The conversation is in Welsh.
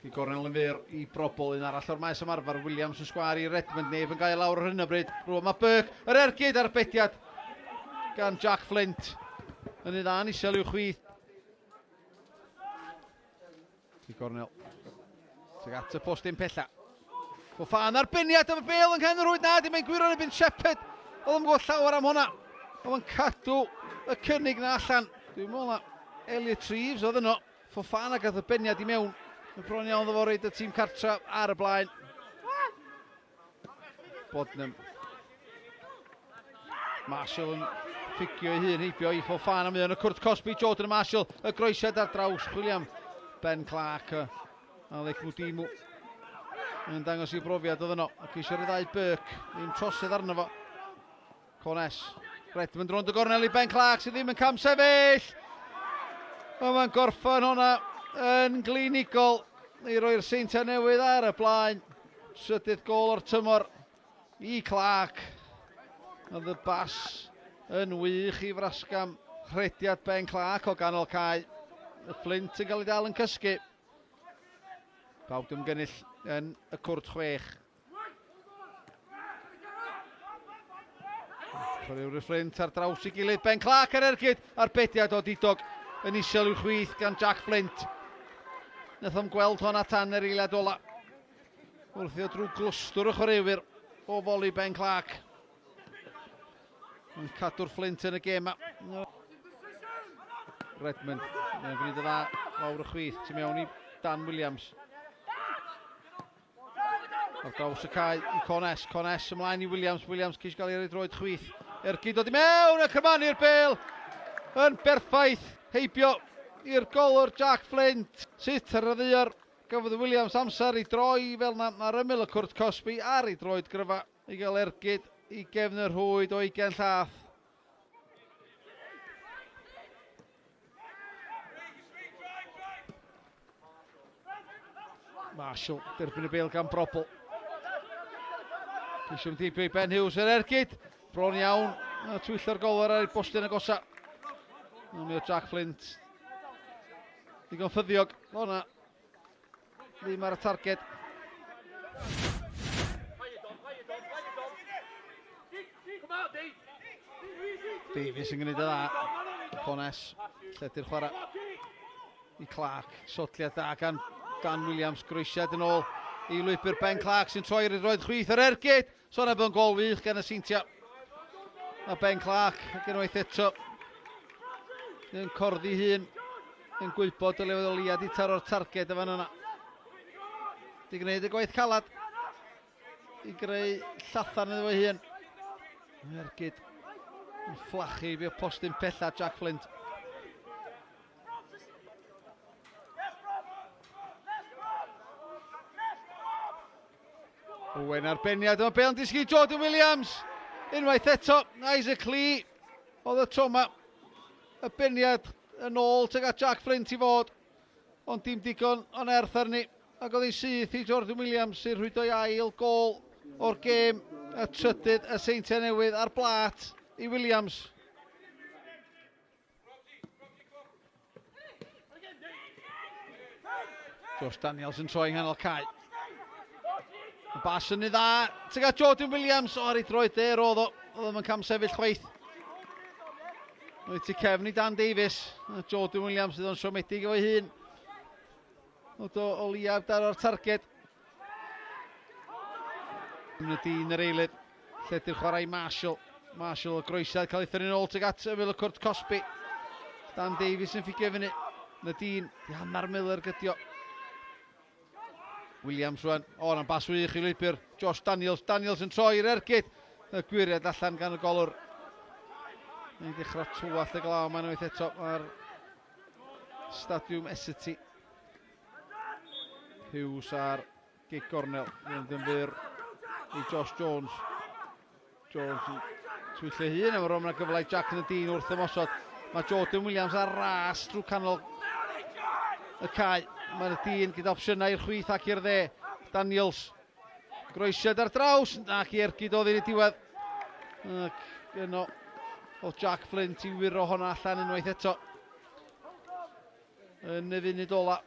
Gornel yn fyr I brobl un arall o'r maes ymarfer. Williams yn sgwar I Redmond. Neb yn gael lawr ar hyn o bryd. Rwan mae Burke. Yr ergyd ar bediad gan Jack Flint. Yn un dda'n isel i'w chwith. Gornel. Teg at y postyn pella. Fofana arbeniad efo Bale yn cenn yr hwyd. Na, dim ein gwir yn ebyn Shepherd. Oedd yn gweld llawer am hwnna. Oedd yn cadw y cynnig na allan. Dwi'n meddwl na Elliot Reeves oedd yno. Fofana gath y beniad I mewn. Yn bron iawn ddefo reid y tîm cartra ar y blaen. Bodnam. Marshall yn ffigio I hun heibio I Fofana. Mae yn y cwrt Cosby, Jordan Marshall. Y groesiad ar draws, chwilio am Ben Clark a Alec Mudimu. Yn dangos I brofiad oedd yno. Ac eisiau ryddau Burke. Un trosedd arno fo. Cones. Redmond rond y gornel I Ben Clark sydd ddim yn cam sefyll. Mae'n gorffan hwnna yn glinigol I roi'r Seintiau Newydd ar y blaen. Trydydd gol o'r tymor I Clark. Oedd y bas yn wych I frasgam rhediad Ben Clark o ganol cae. Y Fflint yn cael ei dal yn cysgu. Bawd ymgynnull yn y cwrt 6. Chwaraewr y Fflint ar draws I gilydd. Ben Clark ar ergyd ar bediad o didog yn isel i'w chwith gan Jack Flint. Nath am gweld hwnna tan yr eiliad ola. Wrthio drwy glwstwr y chwaraewyr o foli Ben Clark. Yn cadw'r Flint yn y gema. Redmond. Mae'n gwneud y dda lawr y chwith. Tu mewn I Dan Williams. Ar draws y cae I Cones. Cones ymlaen I Williams. Williams cys gael ei roed chwith. Ergyd dod I mewn ac ymanu'r bêl. Yn berffaith. Heibio i'r golwr Jack Flint. Sut ar y ddiar. Gafodd y Williams amser I droi fel na ar ymyl y cwrt Cosby ar ei droed gryfa. I gael ergyd I gefn y rhwyd o 20 llath. Marshall, derbyn y bêl gan brobl. Ceisiwm deibio I Ben Hughes yr ergyd. Bron iawn. Twyllo'r golwr ar ei bostyn agosa. Mi o Jack Flint. Digon ffyddiog. Hwna. Ddim ar y targed. Davies yn gwneud y dda. Cones. Lledu'r chwarae I Clark. Sotliad da gan Dan Williams. Groesiad yn ôl I lwybr Ben Clark sy'n troi i'r roed chwith yr ergyd. So na bydd yn gol wych gan y Seintiau. A Ben Clark ac unwaith eto. Yn corddi hun. Yn gwybod y lefydoliad I taro'r targed efo yna. Di gwneud y gwaith calad. I greu llathan iddo fo hun. Ergyd. Yn fflachu fi o postyn pella Jack Flint. Owen arbeniad yma Bale yn disgyn Jordan Williams. Unwaith eto Isaac Lee. Oedd y tro yma. Y beniad yn ôl teg at Jack Flint I fod. Ond dim digon o'n erth arni. Ac oedd ei syth I Jordan Williams sy'n rhwydo I ail gol o'r gêm. A trydydd y Seintiau Newydd ar blat I Williams. Josh Daniels yn troi nghanol cae. Y bas yn ei dda. Teg at Jordan Williams. O, ar ei droed der oedd o. Oedd yn cam sefyll chwaith. Oedd ti cefn I Dan Davies. Jordan Williams sydd o'n siomedig o'i hun. Oedd o liaf dar o'r targed. Yn y dyn yr eilydd. Lledu'r chwarae Marshall. Marshall y groesiad cael ei thyrru'n ôl teg at y fel y cwrt Cosby. Dan Davies yn ffigio fyny. Yn y dyn. Di Hannar Miller gydio. Williams rwan. O, na'n bas wych I lwybr. Josh Daniels. Daniels yn troi i'r ergyd. Y gwiriad allan gan y golwr. Mae'n dechrau twall y glaw ma'n wyth eto ar Stadiwm Essity. Hughes ar gig gornel. Yn fyr I Josh Jones. Jones yn twyllu hun am yr o'm na gyflau Jack yn y dyn wrth ymosod. Mae Jordan Williams ar ras drwy canol y cae. Mae'r dyn gyda opsiynau i'r chwith ac i'r dde. Daniels. Groesiad ar draws. Ac i ergyd oedd yn y diwedd. Ac yno o Jack Flint I wiro honna allan unwaith eto. Yn y funud ola.